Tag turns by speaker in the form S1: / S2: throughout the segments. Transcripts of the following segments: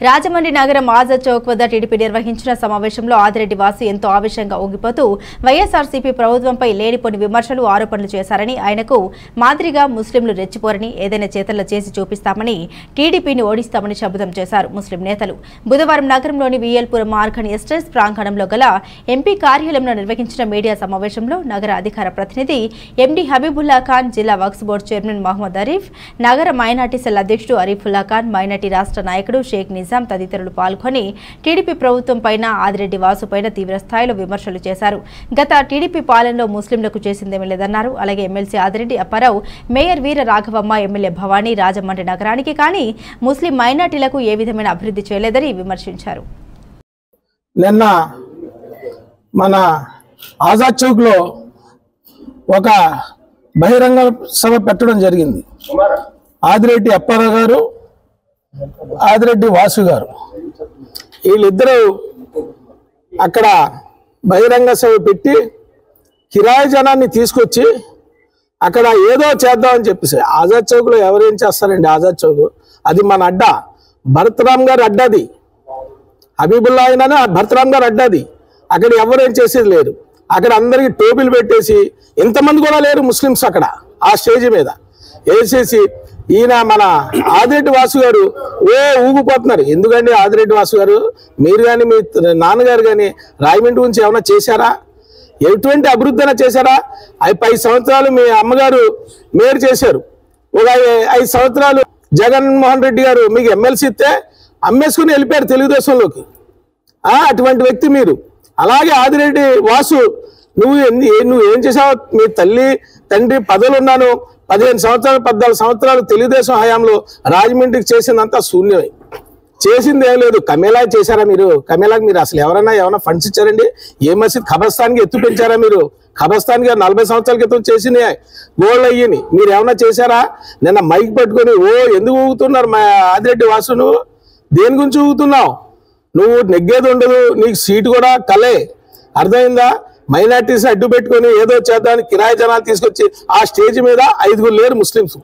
S1: రాజమండ్రి నగరం ఆజాద్ చౌక్ వద్ద టీడీపీ నిర్వహించిన సమావేశంలో ఆదిరెడ్డి వాసు ఎంతో ఆవేశంగా ఊగిపోతూ వైఎస్ఆర్సీపీ ప్రభుత్వంపై లేనిపోని విమర్శలు ఆరోపణలు చేశారని, ఆయనకు మాదిరిగా ముస్లింలు రెచ్చిపోరని, ఏదైనా చేతల్లో చేసి చూపిస్తామని, టీడీపీని ఓడిస్తామని శపథం చేశారు ముస్లిం నేతలు. బుధవారం నగరంలోని వీఎల్పురం మార్గన్ ఎస్టేట్స్ ప్రాంగణంలో గల ఎంపీ కార్యాలయంలో నిర్వహించిన మీడియా సమావేశంలో నగర అధికార ప్రతినిధి ఎండీ హబీబుల్లా ఖాన్, జిల్లా వక్ఫ్ బోర్డు చైర్మన్ మహమ్మద్ అరీఫ్, నగర మైనార్టీ సెల్ అధ్యక్షుడు అరీఫుల్లా ఖాన్, మైనార్టీ రాష్ట్ర నాయకుడు షేక్ నిజాం తదితరులు పాల్గొని టీడీపీ ప్రభుత్వం పైన, ఆదిరెడ్డి వాసు పైన తీవ్ర స్థాయిలో విమర్శలు చేశారు. గత టీడీపీ పాలనలో ముస్లింలకు చేసిందేమీ లేదన్నారు. అలాగే ఎమ్మెల్సీ ఆదిరెడ్డి అప్పారావు, మేయర్ వీర రాఘవమ్మ, ఎమ్మెల్యే భవానీ రాజమండ్రి నగరానికి కానీ ముస్లిం మైనార్టీలకు ఏ విధమైన అభివృద్ధి చేయలేదని విమర్శించారు.
S2: నిన్న మన ఆజాద్ చౌక్ లో ఒక బహిరంగ సభ పెట్టడం జరిగింది. ఆదిరెడ్డి అప్పారావు గారు, ఆదిరెడ్డి వాసు గారు, వీళ్ళిద్దరూ అక్కడ బహిరంగ సభ పెట్టి కిరాయి జనాన్ని తీసుకొచ్చి అక్కడ ఏదో చేద్దామని చెప్పేసి, ఆజాద్ చౌక్లో ఎవరేం చేస్తారండి? ఆజాద్ చౌక్ అది మన అడ్డా, భరత్రామ్ గారు అడ్డాది, హబీబుల్లా అయినా భరత్రామ్ గారు అడ్డాది. అక్కడ ఎవరేం చేసేది లేరు. అక్కడ అందరికి టోపీలు పెట్టేసి, ఇంతమంది కూడా లేరు ముస్లిమ్స్ అక్కడ ఆ స్టేజ్ మీద వేసేసి, ఈయన మన ఆదిరెడ్డి వాసు గారు ఊగిపోతున్నారు. ఎందుకంటే ఆదిరెడ్డి వాసు గారు, మీరు కానీ మీ నాన్నగారు కానీ రాయమండ్రి గురించి ఏమైనా చేశారా? ఎటువంటి అభివృద్ధి అయినా చేశారా? 5 సంవత్సరాలు మీ అమ్మగారు మేయర్ చేశారు. ఒక 5 సంవత్సరాలు జగన్మోహన్ రెడ్డి గారు మీకు ఎమ్మెల్సీ ఇస్తే అమ్మేసుకుని వెళ్ళిపోయారు తెలుగుదేశంలోకి. అటువంటి వ్యక్తి మీరు. అలాగే ఆదిరెడ్డి వాసు, నువ్వు ఏం చేసావు? మీ తల్లి తండ్రి పదవులు ఉన్నాను, 15 సంవత్సరాలు 14 సంవత్సరాలు తెలుగుదేశం హయాంలో రాజమండ్రికి చేసిందంతా శూన్యమే. చేసింది ఏం లేదు. కమేలా చేశారా మీరు? కమేలాకి మీరు అసలు ఏమైనా ఫండ్స్ ఇచ్చారండి? ఏ మసీద్ ఖబర్స్థాన్కి ఎత్తు పెంచారా మీరు? ఖబర్స్థాన్కి 40 సంవత్సరాల క్రితం చేసినాయి గోళ్ళు అయ్యి మీరు ఏమైనా చేశారా? నిన్న మైక్ పట్టుకొని ఎందుకు ఊగుతున్నారు మా ఆదిరెడ్డి వాసు? నువ్వు దేని గురించి ఊగుతున్నావు? నువ్వు నెగ్గేది ఉండదు, నీకు సీటు కూడా కలే. అర్థమైందా? మైనార్టీస్ అడ్డు పెట్టుకొని ఏదో చేద్దామని కిరాయి జనాలు తీసుకొచ్చి ఆ స్టేజ్ మీద 5 లేరు ముస్లింస్.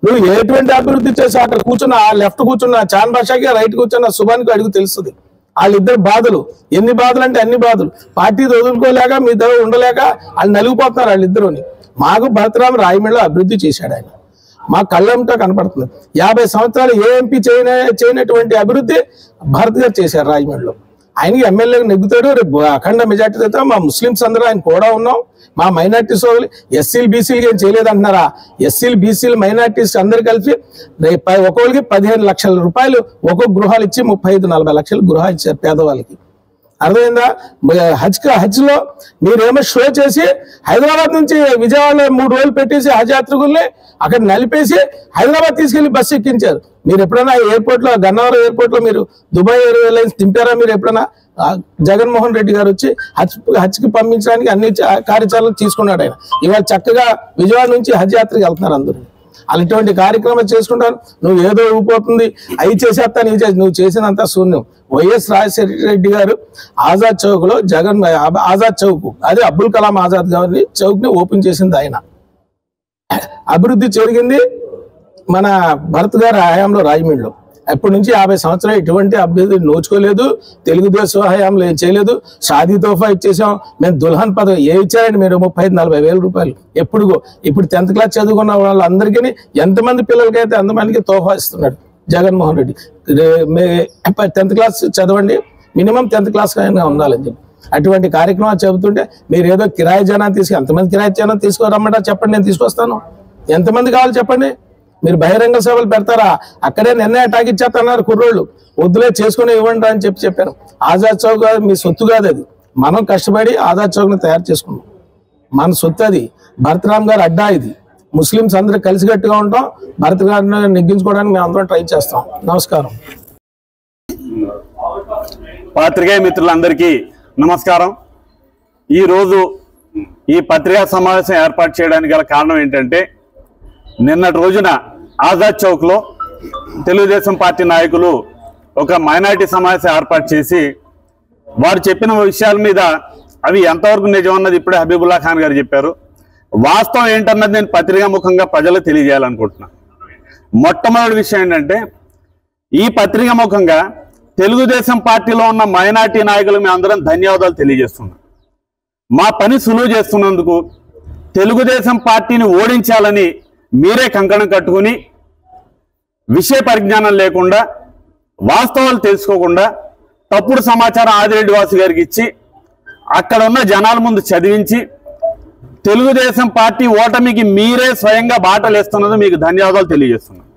S2: నువ్వు ఎటువంటి అభివృద్ధి చేసి అక్కడ కూర్చున్న, లెఫ్ట్ కూర్చున్న చాన్ బాషాకి, రైట్ కూర్చున్న సుభానికి అడుగు తెలుస్తుంది. వాళ్ళిద్దరు బాధలు, ఎన్ని బాధలు అంటే అన్ని బాధలు. పార్టీ వదులుకోలేక, మీ దగ్గర ఉండలేక వాళ్ళు నలిగిపోతున్నారు వాళ్ళిద్దరుని. మాకు భరతరామ్ రాయమండ్రిలో అభివృద్ధి చేశాడు ఆయన, మా కళ్ళంతా కనపడుతుంది. 50 సంవత్సరాలు ఏ ఎంపీ చేయనటువంటి అభివృద్ధి భరత్ గారు చేశారు రాజమండ్రిలో. ఆయనకి ఎమ్మెల్యేగా నెగ్గుతాడు. రేపు అఖండ మెజార్టీ అయితే మా ముస్లింస్ అందరూ ఆయన కూడా ఉన్నాం. మా మైనార్టీ సోదరులు ఎస్సీలు బీసీలు ఏం చేయలేదంటున్నారా? ఎస్సీలు బీసీలు మైనార్టీస్ అందరు కలిసి ఒక్కొక్కరికి 15 లక్షల రూపాయలు ఒక్కొక్క గృహాలు ఇచ్చి 35-40 లక్షలు గృహాలు ఇచ్చారు పేదవాళ్ళకి. అర్థమైందా? హజ్లో మీరేమో షో చేసి హైదరాబాద్ నుంచి విజయవాడలో 3 రోజులు పెట్టేసి హజ్ యాత్రికుల్ని అక్కడ నలిపేసి హైదరాబాద్ తీసుకెళ్లి బస్సు ఎక్కించారు. మీరు ఎప్పుడైనా ఎయిర్పోర్ట్లో, గన్నవరం ఎయిర్పోర్ట్లో మీరు దుబాయ్ ఎయిర్లైన్స్ దింపారా? మీరు ఎప్పుడైనా? జగన్మోహన్ రెడ్డి గారు వచ్చి హజ్కి పంపించడానికి అన్ని కార్యాచరణలు తీసుకున్నాడు ఆయన. ఇవాళ చక్కగా విజయవాడ నుంచి హజ్ యాత్రకి వెళ్తున్నారు అందరూ. అలాంటి కార్యక్రమాలు చేసుకుంటాను. నువ్వు ఏదో ఊపోతుంది, అవి చేసేస్తాను, నువ్వు చేసినంత శూన్యం. వైఎస్ రాజశేఖర రెడ్డి గారు ఆజాద్ చౌక్ లో ఆజాద్ చౌక్, అది అబ్దుల్ కలాం ఆజాద్ గారి చౌక్ ని ఓపెన్ చేసింది ఆయన. అభివృద్ధి జరిగింది మన భరత్ గారి హయాంలో రాజమండ్రిలో. ఎప్పటి నుంచి 50 సంవత్సరాలు ఎటువంటి అభివృద్ధి నోచుకోలేదు. తెలుగుదేశం హయాంలో ఏం చేయలేదు. షాదీ తోఫా ఇచ్చేసాం మేము. దుల్హన్ పదవి ఏ ఇచ్చారండి మీరు? 35-40 వేల రూపాయలు ఎప్పుడుగో. ఇప్పుడు 10th క్లాస్ చదువుకున్న వాళ్ళందరికీ, ఎంతమంది పిల్లలకైతే అంతమందికి తోఫా ఇస్తున్నాడు జగన్మోహన్ రెడ్డి. 10th క్లాస్ చదవండి, మినిమం 10th క్లాస్ అయినా ఉండాలని చెప్పి అటువంటి కార్యక్రమాలు చెబుతుంటే మీరు ఏదో కిరాయి జనాన్ని ఎంతమంది కిరాయి జనాన్ని తీసుకురమ్మంటారు చెప్పండి, నేను తీసుకొస్తాను. ఎంతమంది కావాలి చెప్పండి? మీరు బహిరంగ సభలు పెడతారా? అక్కడే నిన్నే అటాక్ ఇచ్చేస్తున్నారు కుర్రోళ్ళు. వద్దులే చేసుకుని ఇవ్వండి అని చెప్పాను. ఆజాద్ చౌక్ మీ సొత్తు కాదు, అది మనం కష్టపడి ఆజాద్ చౌక్ ని తయారు చేసుకున్నాం. మన సొత్తు అది. భరతరామ్ గారు అడ్డా ఇది. ముస్లింస్ అందరూ కలిసికట్టుగా ఉంటాం. భరత్ గారిని నెగ్గించుకోవడానికి మేము అందరం ట్రై చేస్తాం. నమస్కారం.
S3: పాత్రికేయ మిత్రులందరికీ నమస్కారం. ఈరోజు ఈ పత్రికా సమావేశం ఏర్పాటు చేయడానికి గల కారణం ఏంటంటే, నిన్నటి రోజున ఆజాద్ చౌక్లో తెలుగుదేశం పార్టీ నాయకులు ఒక మైనారిటీ సమావేశం ఏర్పాటు చేసి వారు చెప్పిన విషయాల మీద అవి ఎంతవరకు నిజం అన్నది ఇప్పుడే హబీబుల్లా ఖాన్ గారు చెప్పారు. వాస్తవం ఏంటన్నది నేను పత్రికా ముఖంగా ప్రజలకు తెలియజేయాలనుకుంటున్నాను. మొట్టమొదటి విషయం ఏంటంటే, ఈ పత్రికా ముఖంగా తెలుగుదేశం పార్టీలో ఉన్న మైనార్టీ నాయకులు మేము అందరం ధన్యవాదాలు తెలియజేస్తున్నాం. మా పని సులువు చేస్తున్నందుకు, తెలుగుదేశం పార్టీని ఓడించాలని మీరే కంకణం కట్టుకుని విషయ పరిజ్ఞానం లేకుండా, వాస్తవాలు తెలుసుకోకుండా తప్పుడు సమాచారం ఆదిరెడ్డి వాసు గారికి ఇచ్చి అక్కడ ఉన్న జనాల ముందు చదివించి తెలుగుదేశం పార్టీ ఓటమికి మీరే స్వయంగా బాటలేస్తున్నది మీకు ధన్యవాదాలు తెలియజేస్తున్నాను.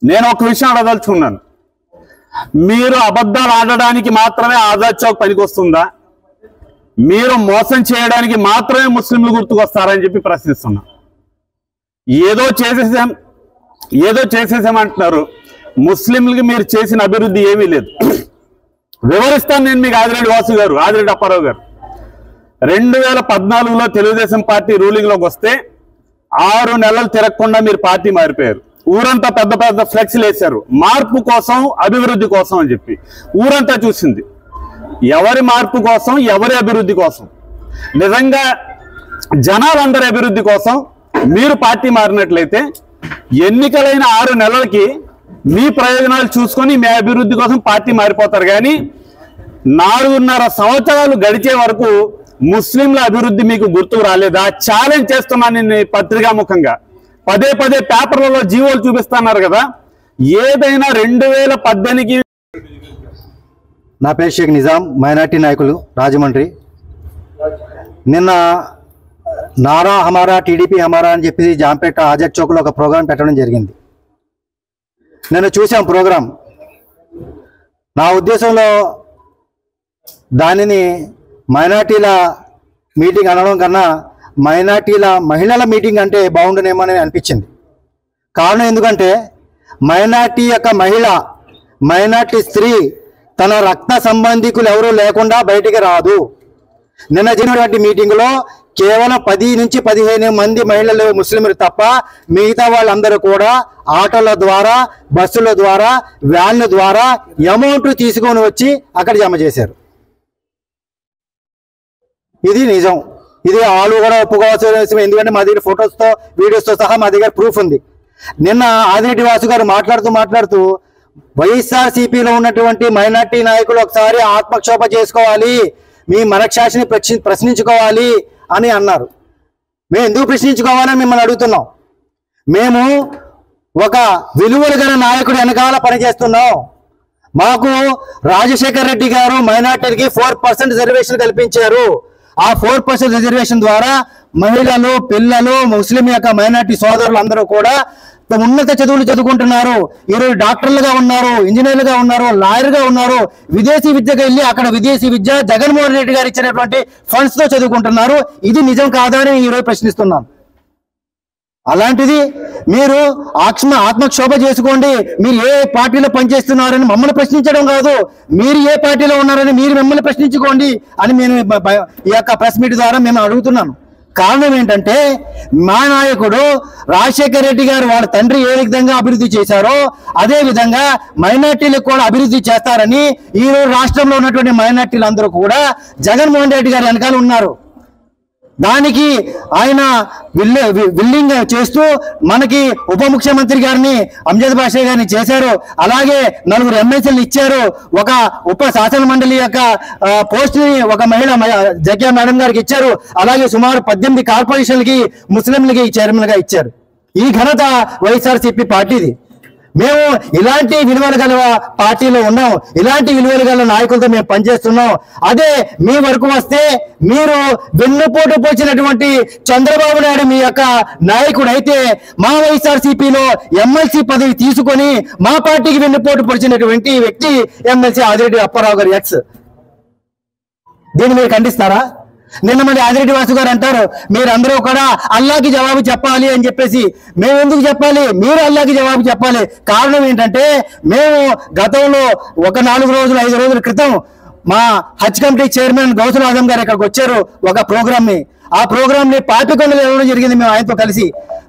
S3: నేను ఒక విషయం అడగదలుచుకున్నాను. మీరు అబద్ధాలు ఆడడానికి మాత్రమే ఆజాద్ చౌక్ పనికొస్తుందా? మీరు మోసం చేయడానికి మాత్రమే ముస్లింలు గుర్తుకొస్తారని చెప్పి ప్రశ్నిస్తున్నా. ఏదో చేసేసామంటున్నారు. ముస్లింలకి మీరు చేసిన అభివృద్ధి ఏమీ లేదు. వివరిస్తాను నేను మీకు. ఆదిరెడ్డి వాసు గారు, ఆదిరెడ్డి అప్పారావు గారు 2014లో తెలుగుదేశం పార్టీ రూలింగ్లోకి వస్తే 6 నెలలు తిరగకుండా మీరు పార్టీ మారిపోయారు. ఊరంతా పెద్ద పెద్ద ఫ్లెక్స్లు వేశారు, మార్పు కోసం, అభివృద్ధి కోసం అని చెప్పి. ఊరంతా చూసింది. ఎవరి మార్పు కోసం, ఎవరి అభివృద్ధి కోసం? నిజంగా జనాలందరి అభివృద్ధి కోసం మీరు పార్టీ మారినట్లయితే ఎన్నికలైన 6 నెలలకి మీ ప్రయోజనాలు చూసుకొని మీ అభివృద్ధి కోసం పార్టీ మారిపోతారు. కానీ 4.5 సంవత్సరాలు గడిచే వరకు ముస్లింల అభివృద్ధి మీకు గుర్తుకు రాలేదా? ఛాలెంజ్ చేస్తున్నాను నేను పత్రికాముఖంగా. పదే పేపర్లలో జీవోలు చూపిస్తున్నారు కదా. ఏదైనా 2018కి.
S4: నా పేరు షేక్ నిజాం, మైనార్టీ నాయకులు, రాజమండ్రి. నిన్న నారా హమారా, టీడీపీ హమారా అని చెప్పి జాంపేట ఆజాద్ చౌక్లో ఒక ప్రోగ్రాం పెట్టడం జరిగింది. నేను చూసాం ప్రోగ్రాం. నా ఉద్దేశంలో దానిని మైనార్టీల మీటింగ్ అనడం కన్నా మహిళల మీటింగ్ అంటే బాగుండునేమో అని అనిపించింది. కారణం ఎందుకంటే మైనార్టీ యొక్క మైనార్టీ స్త్రీ తన రక్త సంబంధికులు ఎవరూ లేకుండా బయటికి రాదు. నిన్న జరిగినటువంటి మీటింగ్లో కేవలం 10 నుంచి 15 మంది మహిళలు, ముస్లింలు తప్ప మిగతా వాళ్ళందరూ కూడా ఆటోల ద్వారా, బస్సుల ద్వారా, వ్యాన్ల ద్వారా అమౌంట్ తీసుకొని వచ్చి అక్కడ జమ చేశారు. ఇది నిజం. ఇది వాళ్ళు కూడా ఒప్పుకోవాల్సిన విషయం. ఎందుకంటే మా దగ్గర ఫొటోస్తో, వీడియోస్తో సహా మా దగ్గర ప్రూఫ్ ఉంది. నిన్న ఆదిరెడ్డి వాసు గారు మాట్లాడుతూ వైఎస్ఆర్సీపీలో ఉన్నటువంటి మైనార్టీ నాయకులు ఒకసారి ఆత్మక్షోభ చేసుకోవాలి, మీ మనశ్శాసిని ప్రశ్నించుకోవాలి అని అన్నారు. మేము ఎందుకు ప్రశ్నించుకోవాలని మిమ్మల్ని అడుగుతున్నాం. మేము ఒక విలువలు గల నాయకుడు వెనకాల పనిచేస్తున్నాం. మాకు రాజశేఖర్ రెడ్డి గారు మైనార్టీలకి 4% రిజర్వేషన్ కల్పించారు. ఆ 4% రిజర్వేషన్ ద్వారా మహిళలు, పిల్లలు, ముస్లిం యొక్క మైనార్టీ సోదరులు అందరూ కూడా ఉన్నత చదువులు చదువుకుంటున్నారు. ఈరోజు డాక్టర్లుగా ఉన్నారు, ఇంజనీర్లుగా ఉన్నారు, లాయర్గా ఉన్నారు. విదేశీ విద్యకు వెళ్ళి అక్కడ విదేశీ విద్య జగన్మోహన్ రెడ్డి గారు ఇచ్చినటువంటి ఫండ్స్ తో చదువుకుంటున్నారు. ఇది నిజం కాదా అని ఈరోజు ప్రశ్నిస్తున్నాం. అలాంటిది మీరు ఆత్మక్షోభ చేసుకోండి. మీరు ఏ పార్టీలో పనిచేస్తున్నారని మమ్మల్ని ప్రశ్నించడం కాదు, మీరు ఏ పార్టీలో ఉన్నారని మీరు మిమ్మల్ని ప్రశ్నించుకోండి అని నేను ఈ యొక్క ప్రెస్ మీట్ ద్వారా మేము అడుగుతున్నాను. కారణం ఏంటంటే మా నాయకుడు రాజశేఖర్ రెడ్డి గారు వాళ్ళ తండ్రి ఏ విధంగా అభివృద్ధి చేశారో అదే విధంగా మైనార్టీలకు కూడా అభివృద్ధి చేస్తారని ఈరోజు రాష్ట్రంలో ఉన్నటువంటి మైనార్టీలు అందరూ కూడా జగన్మోహన్ రెడ్డి గారి వెనకాల ఉన్నారు. దానికి ఆయన విల్లింగ్ చేస్తూ మనకి ఉప ముఖ్యమంత్రి గారిని అంజద్ బాషా గారిని చేశారు. అలాగే 4 ఎమ్మెల్సీలు ఇచ్చారు. ఒక ఉప శాసన మండలి యొక్క పోస్ట్ ని ఒక మహిళ జకియా మేడం గారికి ఇచ్చారు. అలాగే సుమారు 18 కార్పొరేషన్లకి ముస్లింలకి చైర్మన్ గా ఇచ్చారు. ఈ ఘనత వైఎస్ఆర్సీపీ పార్టీది. మేము ఇలాంటి విలువలు గల పార్టీలో ఉన్నాం, ఇలాంటి విలువలు గల నాయకులతో మేము పనిచేస్తున్నాం. అదే మీ వరకు వస్తే మీరు వెన్నుపోటు పోచినటువంటి చంద్రబాబు నాయుడు మీ యొక్క నాయకుడు అయితే మా వైఎస్ఆర్సీపీలో ఎమ్మెల్సీ పదవి తీసుకొని మా పార్టీకి వెన్నుపోటు పొడిచినటువంటి వ్యక్తి ఎమ్మెల్సీ ఆదిరెడ్డి అప్పారావు గారు ఎక్స్. దీన్ని మీరు ఖండిస్తారా? నిన్న మళ్ళీ ఆదిరెడ్డి వాసు గారు అంటారు మీరందరూ కూడా అల్లాకి జవాబు చెప్పాలి అని చెప్పేసి. మేము ఎందుకు చెప్పాలి? మీరు అల్లాకి జవాబు చెప్పాలి. కారణం ఏంటంటే మేము గతంలో ఒక 4 రోజులు 5 రోజుల క్రితం మా హజ్ కమిటీ చైర్మన్ గౌసుల్ ఆజం గారు ఇక్కడికి వచ్చారు ఒక ప్రోగ్రామ్ ని. ఆ ప్రోగ్రామ్ ని పాపికొండలో ఇవ్వడం జరిగింది. మేము ఆయనతో కలిసి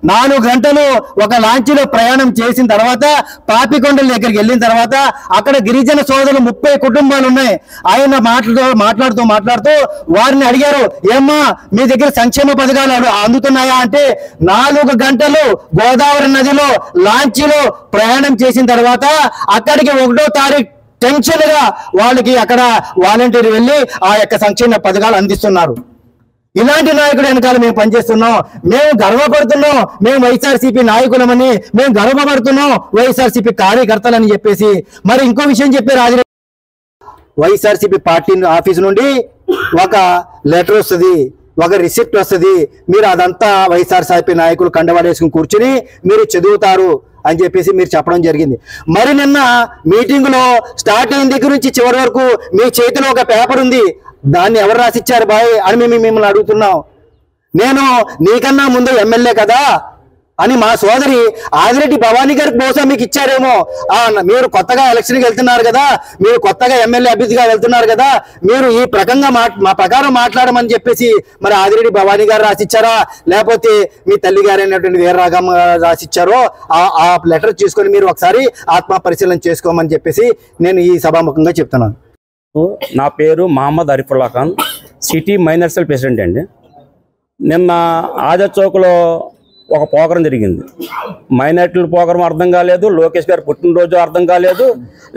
S4: 4 గంటలు ఒక లాంచీలో ప్రయాణం చేసిన తర్వాత పాపికొండల దగ్గరికి వెళ్ళిన తర్వాత అక్కడ గిరిజన సోదరులు 30 కుటుంబాలు ఉన్నాయి. ఆయన మాట్లాడుతూ వారిని అడిగారు, ఏమ్మా మీ దగ్గర సంక్షేమ పథకాలు అందుతున్నాయా అంటే 4 గంటలు గోదావరి నదిలో లాంచీలో ప్రయాణం చేసిన తర్వాత అక్కడికి 1వ తారీఖు టెన్షన్గా వాళ్ళకి అక్కడ వాలంటీర్ వెళ్ళి ఆ యొక్క సంక్షేమ పథకాలు అందిస్తున్నారు. ఇలాంటి నాయకుడు వెనకాల మేము పనిచేస్తున్నాం, మేము గర్వపడుతున్నాం, మేము వైఎస్ఆర్సీపీ నాయకులమని మేము గర్వపడుతున్నాం, వైఎస్ఆర్సీపీ కార్యకర్తలని చెప్పేసి. మరి ఇంకో విషయం చెప్పారు, రాజరెడ్డి వైఎస్ఆర్సీపీ పార్టీ ఆఫీస్ నుండి ఒక లెటర్ వస్తుంది, ఒక రిసిప్ట్ వస్తుంది, మీరు అదంతా వైఎస్ఆర్సీపీ నాయకులు కండవాడేసుకుని కూర్చుని మీరు చదువుతారు అని చెప్పేసి మీరు చెప్పడం జరిగింది. మరి నిన్న మీటింగులో స్టార్ట్ అయిన దగ్గర నుంచి చివరి వరకు మీ చేతిలో ఒక పేపర్ ఉంది, దాన్ని ఎవరు రాసిచ్చారు బాయ్ అని మేము మిమ్మల్ని అడుగుతున్నాం. నేను నీకన్నా ముందు ఎమ్మెల్యే కదా అని మా సోదరి ఆదిరెడ్డి భవానీ గారికి బహుశా మీకు ఇచ్చారేమో. మీరు కొత్తగా ఎలక్షన్కి వెళ్తున్నారు కదా, మీరు కొత్తగా ఎమ్మెల్యే అభ్యర్థిగా వెళ్తున్నారు కదా, మీరు ఈ ప్రకంగా మా ప్రకారం మాట్లాడమని చెప్పేసి మరి ఆదిరెడ్డి భవానీ గారు రాసిచ్చారా, లేకపోతే మీ తల్లి గారు అయినటువంటి వీరరాఘమ్మ రాసిచ్చారో ఆ లెటర్ తీసుకొని మీరు ఒకసారి ఆత్మ పరిశీలన చేసుకోమని చెప్పేసి నేను ఈ సభాముఖంగా చెప్తున్నాను.
S5: నా పేరు Mohammed Arifulla Khan, city minor cell president అండి. నిన్న ఆజాద్ చౌక్లో ఒక ప్రోగ్రాం జరిగింది. మైనార్టీల ప్రోగ్రాం అర్థం కాలేదు, లోకేష్ గారు పుట్టినరోజు అర్థం కాలేదు,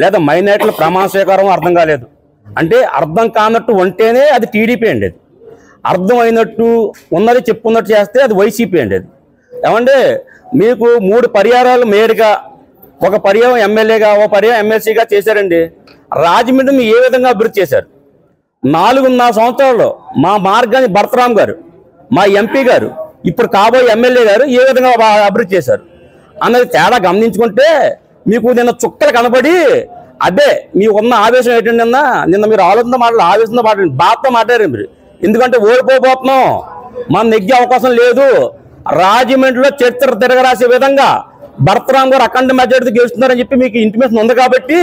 S5: లేదా మైనార్టీల ప్రమాణ స్వీకారం అర్థం కాలేదు. అంటే అర్థం కానట్టు ఉంటేనే అది టీడీపీ అండి, అది అర్థం అయినట్టు ఉన్నది చెప్పుకున్నట్టు చేస్తే అది వైసీపీ అండి. అది ఏమంటే మీకు 3 పర్యాయాలు మేయర్గా, ఒక పర్యాయం ఎమ్మెల్యేగా, ఒక పర్యాయం ఎమ్మెల్సీగా చేశారండి. రాజమండ్రిని ఏ విధంగా అభివృద్ధి చేశారు? 4.5 సంవత్సరాల్లో మా మార్గాన్ని భరతరామ్ గారు, మా ఎంపీ గారు, ఇప్పుడు కాబోయే ఎమ్మెల్యే గారు ఏ విధంగా అభివృద్ధి చేశారు అన్నది తేడా గమనించుకుంటే మీకు నిన్న చుక్కలు కనబడి అదే మీకు ఉన్న ఆవేశం ఏంటండి, నిన్న మీరు ఆవేశంతో మాట్లాడండి, బాధతో మాట్లాడారు మీరు. ఎందుకంటే ఓడిపోతున్నాం, మనం నెగ్గే అవకాశం లేదు. రాజమండ్రిలో చరిత్ర తిరగరాసే విధంగా భరతరామ్ గారు అఖండ మెజారిటీ గెలుస్తున్నారని చెప్పి మీకు ఇంటిమేషన్ ఉంది కాబట్టి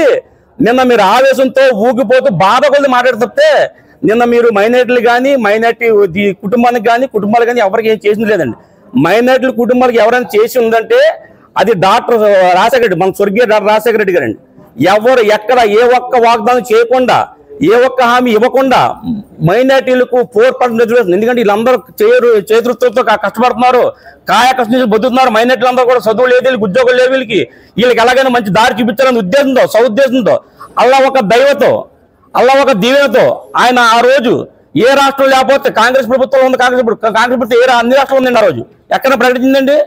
S5: నిన్న మీరు ఆవేశంతో ఊగిపోతూ బాధ కొద్ది మాట్లాడుతుంటే నిన్న మీరు మైనార్టీలు కానీ, మైనార్టీ కుటుంబాలు కానీ ఎవరికి ఏం చేసింది లేదండి. మైనార్టీల కుటుంబాలకు ఎవరైనా చేసి ఉందంటే అది డాక్టర్ రాజశేఖర రెడ్డి, మన స్వర్గీయ డాక్టర్ రాజశేఖర రెడ్డి గారండి. ఎవరు ఎక్కడ ఏ ఒక్క వాగ్దానం చేయకుండా, ఏ ఒక్క హామీ ఇవ్వకుండా మైనార్టీలకు 4% రిజర్వేషన్. ఎందుకంటే వీళ్ళందరూ చేతులతో కష్టపడుతున్నారు, కాయ కష్టం బతుకుతున్నారు. మైనార్టీలు అందరూ కూడా చదువు లేదు, వీళ్ళకి ఉద్యోగాలు లేవు, వీళ్ళకి ఎలాగైనా మంచి దారి చూపించాలనే ఉద్దేశంతో, సదుద్దేశంతో, అల్లా ఒక దైవతో, అల్లా ఒక దీవెనతో ఆయన ఆ రోజు ఏ రాష్ట్రం లేకపోతే కాంగ్రెస్ ప్రభుత్వం ఉంది, కాంగ్రెస్ ప్రభుత్వం అన్ని రాష్ట్రాలు ఉందండి. ఆ రోజు ఎక్కడ ప్రకటించిందండి?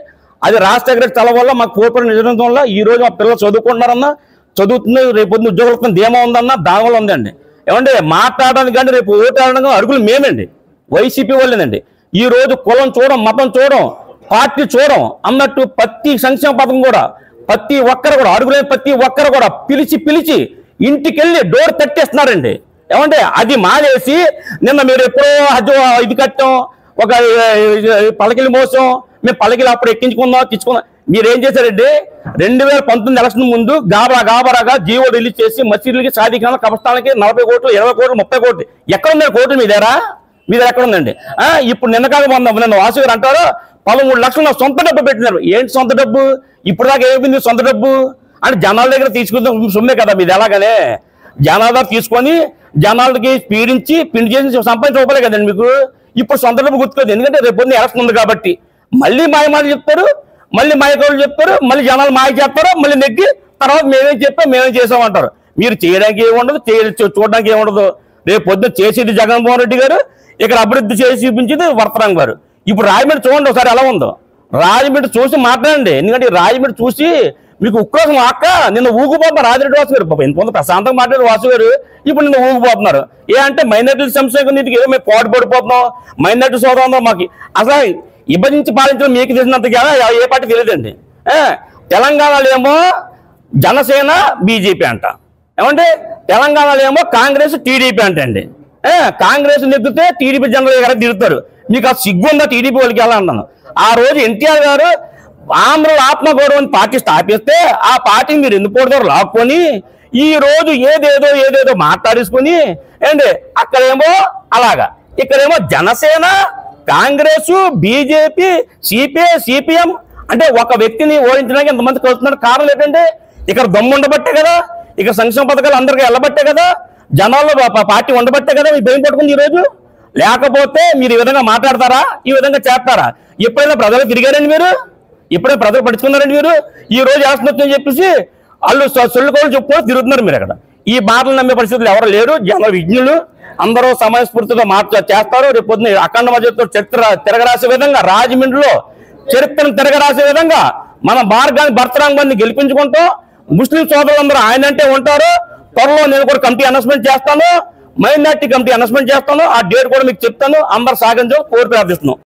S5: అది రాజశేఖర రెడ్డి తల వల్ల మాకు 4% రిజర్వేషన్ వల్ల ఈ రోజు మా పిల్లలు చదువుకుంటున్నారన్నా, చదువుతుంది, రేపు ఉద్యోగులు ధీమా ఉందన్నా దానివల్ల ఉందండి. ఏమంటే మాట్లాడడానికి కానీ రేపు ఓటు ఆడడానికి అడుగులు మేమండి, వైసీపీ వాళ్ళేనండి. ఈ రోజు కులం చూడం, మతం చూడం, పార్టీ చూడం అన్నట్టు ప్రతి సంక్షేమ పథకం కూడా ప్రతి ఒక్కరు కూడా అడుగులేని ప్రతి ఒక్కరు కూడా పిలిచి ఇంటికెళ్ళి డోర్ తట్టేస్తున్నారండి. ఏమంటే అది మానేసి నిన్న మీరు ఎప్పుడో ఇది కట్టాం, ఒక పలకిలి మోసం, మేము పలకిలు అప్పుడు తెచ్చుకుందాం. మీరేం చేశారండి? 2019 ఎలక్షన్ ముందు గాబరాగా జీవో రిలీజ్ చేసి మసీదులకి, సాధికాల కబస్థానానికి 40 కోట్లు, 20 కోట్లు, 30 కోట్లు ఎక్కడ ఉందండి? కోట్లు మీ దగ్గర ఎక్కడ ఉందండి? ఇప్పుడు నిన్న వాసు గారు అంటారు 13 లక్షలు నా సొంత డబ్బు పెట్టినారు. ఏంటి సొంత డబ్బు? ఇప్పుడు దాకా ఏమైంది సొంత డబ్బు? అంటే జనాల దగ్గర తీసుకుందాం సొమ్మే కదా మీది. ఎలాగనే జనాల దగ్గర తీసుకొని జనాలకి పీడించి పిండి చేసి సంపాదించకపోలే కదండి మీకు. ఇప్పుడు సొంత డబ్బు గుర్తుకోదు, ఎందుకంటే రేపు పొద్దున్న ఎలక్షన్ ఉంది కాబట్టి. మళ్ళీ మాయమాటలు చెప్తారు, మళ్ళీ మాయకోళ్ళు చెప్తారు, మళ్ళీ జనాలు మాయ చేస్తారు, మళ్ళీ నెగ్గి తర్వాత మేమేం చేసామంటారు. మీరు చేయడానికి ఏముండదు, చూడడానికి ఏముండదు. రేపు పొద్దున్న చేసేది జగన్మోహన్ రెడ్డి గారు, ఇక్కడ అభివృద్ధి చేసి చూపించేది భరతరామ్ గారు. ఇప్పుడు రాజమండ్రి చూడండి ఒకసారి ఎలా ఉందో. రాజమండ్రి చూసి మాట్లాడండి, ఎందుకంటే రాజమండ్రి చూసి మీకు ఉక్రోషం అక్క నిన్న ఊగిపోతున్నారు రాజిరెడ్డి వాసు గారు. ఇంత ప్రశాంతంగా మాట్లాడే వాసు గారు ఇప్పుడు నిన్న ఊగిపోతున్నారు. అంటే మైనార్టీల సంక్షేమ నీతికి ఏదో మేము పడిపోతున్నాం, మైనార్టీ సోదరం మాకు అసలు విభజించి పాలించడం మీకు తెలిసినంతగా ఏ పార్టీ తెలియదండి. తెలంగాణలో ఏమో జనసేన బీజేపీ అంట, ఏమంటే తెలంగాణలో ఏమో కాంగ్రెస్ టీడీపీ అంటండి. కాంగ్రెస్ నెగ్గితే టీడీపీ జనరల్ గారు తిరుగుతారు. మీకు ఆ సిగ్గుందా టీడీపీ వాళ్ళకి ఎలా అన్నాను? ఆ రోజు ఎన్టీఆర్ గారు ఆంధ్రలో ఆత్మగౌరవం పార్టీ స్థాపిస్తే ఆ పార్టీని మీరు ఎందుకు లాక్కొని ఈ రోజు ఏదేదో మాట్లాడేసుకుని ఏంటి అక్కడేమో అలాగా, ఇక్కడేమో జనసేన, కాంగ్రెస్, బీజేపీ, సిపిఎం అంటే ఒక వ్యక్తిని ఓడించడానికి ఎంతమంది కలుస్తున్నారు? కారణం ఏంటంటే ఇక్కడ దమ్ము ఉండబట్టే కదా, ఇక్కడ సంక్షేమ పథకాలు అందరికీ వెళ్ళబట్టే కదా, జనాల్లో పార్టీ ఉండబట్టే కదా మీకు భయం పట్టుకుంది ఈ రోజు. లేకపోతే మీరు ఈ విధంగా మాట్లాడతారా, ఈ విధంగా చేస్తారా? ఎప్పుడైనా ప్రజలు తిరిగారండి మీరు? ఎప్పుడైనా ప్రజలు పడుచుకున్నారండి మీరు? ఈ రోజు వేస్తున్నని చెప్పేసి వాళ్ళు సొల్లు కోళ్ళు చెప్పుకొని తిరుగుతున్నారు మీరు అక్కడ. ఈ మాటలు నమ్మే పరిస్థితులు ఎవరు లేరు. జన విజ్ఞులు అందరూ సమయస్ఫూర్తితో చేస్తారు. రేపు పొద్దున అఖండ మధ్యతో చరిత్ర తిరగరాసే విధంగా, రాజమండ్రిలో చరిత్రను తిరగరాసే విధంగా మన మార్గాన్ని భర్తరాంగాన్ని గెలిపించుకుంటూ ముస్లిం సోదరులందరూ ఆయన అంటే ఉంటారు. త్వరలో నేను కూడా కమిటీ అనౌన్స్మెంట్ చేస్తాను, మైనార్టీ కమిటీ అనౌన్స్మెంట్ చేస్తాను. ఆ డేట్ కూడా మీకు చెప్తాను. అందరు సాగించు కోరి ప్రార్థిస్తున్నాం.